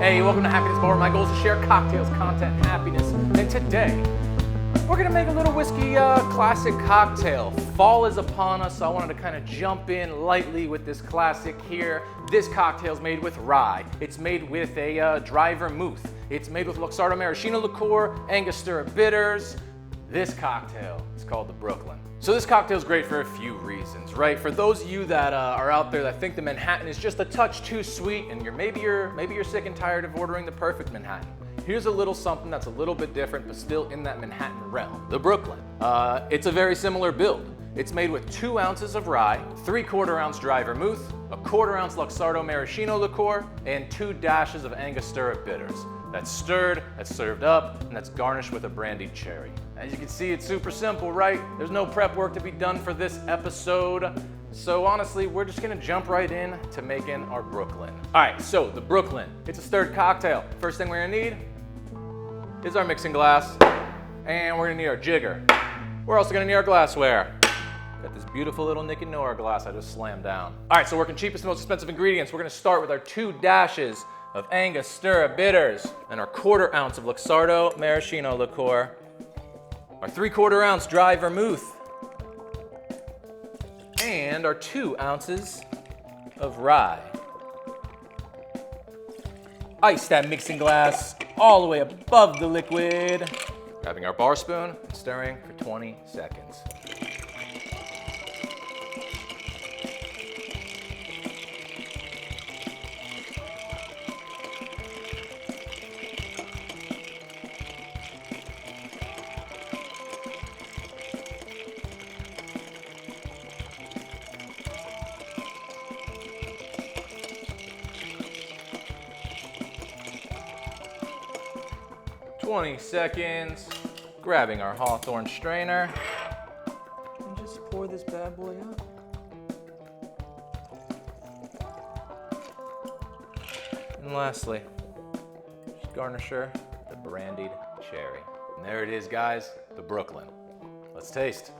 Hey, welcome to Happiness Bar. My goal is to share cocktails, content, and happiness. And today, we're gonna make a little whiskey classic cocktail. Fall is upon us, so I wanted to kind of jump in lightly with this classic here. This cocktail is made with rye. It's made with a dry vermouth. It's made with Luxardo Maraschino liqueur, Angostura Bitters. This cocktail is called the Brooklyn. So this cocktail is great for a few reasons, right? For those of you that are out there that think the Manhattan is just a touch too sweet, and maybe you're sick and tired of ordering the perfect Manhattan. Here's a little something that's a little bit different, but still in that Manhattan realm. The Brooklyn. It's a very similar build. It's made with 2 ounces of rye, 3/4 ounce dry vermouth, a 1/4 ounce Luxardo Maraschino liqueur, and 2 dashes of Angostura Bitters. That's stirred, that's served up, and that's garnished with a brandied cherry. As you can see, it's super simple, right? There's no prep work to be done for this episode. So honestly, we're just gonna jump right in to making our Brooklyn. All right, so the Brooklyn, it's a stirred cocktail. First thing we're gonna need is our mixing glass, and we're gonna need our jigger. We're also gonna need our glassware. Got this beautiful little Nick and Noah glass I just slammed down. All right, so working cheapest, most expensive ingredients. We're gonna start with our 2 dashes of Angostura Bitters, and our 1/4 ounce of Luxardo Maraschino liqueur, our 3/4 ounce dry vermouth, and our 2 ounces of rye. Ice that mixing glass all the way above the liquid. Grabbing our bar spoon and stirring for 20 seconds. "20 seconds, grabbing our Hawthorne strainer, and just pour this bad boy up. And lastly, just garnish her with the brandied cherry. And there it is, guys, the Brooklyn. Let's taste.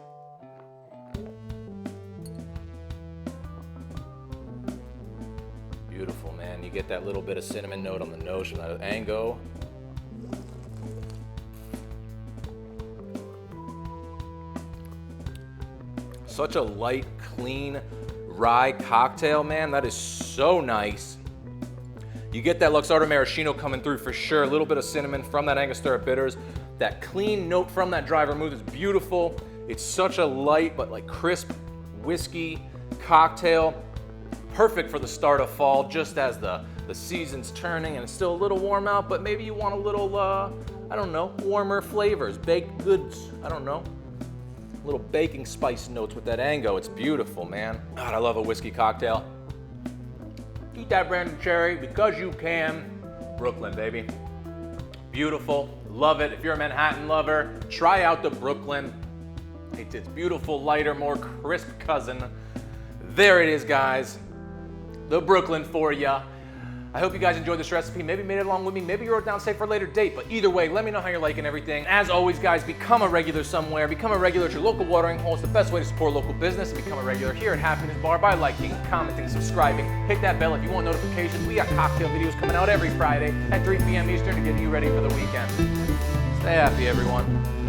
Beautiful, man. You get that little bit of cinnamon note on the nose from that Ango. Such a light, clean rye cocktail, man. That is so nice. You get that Luxardo Maraschino coming through for sure. A little bit of cinnamon from that Angostura Bitters. That clean note from that dry vermouth is beautiful. It's such a light but like crisp whiskey cocktail. Perfect for the start of fall, just as the season's turning and it's still a little warm out, but maybe you want a little, I don't know, warmer flavors, baked goods, I don't know. Little baking spice notes with that Ango. It's beautiful, man. God, I love a whiskey cocktail. Eat that brandied cherry because you can. Brooklyn, baby. Beautiful. Love it. If you're a Manhattan lover, try out the Brooklyn. It's its beautiful, lighter, more crisp cousin. There it is, guys. The Brooklyn for ya. I hope you guys enjoyed this recipe. Maybe made it along with me. Maybe you wrote it down, save for a later date. But either way, let me know how you're liking everything. As always, guys, become a regular somewhere. Become a regular at your local watering hole. It's the best way to support local business and become a regular here at Happiness Bar by liking, commenting, subscribing. Hit that bell if you want notifications. We got cocktail videos coming out every Friday at 3 p.m. Eastern to get you ready for the weekend. Stay happy, everyone.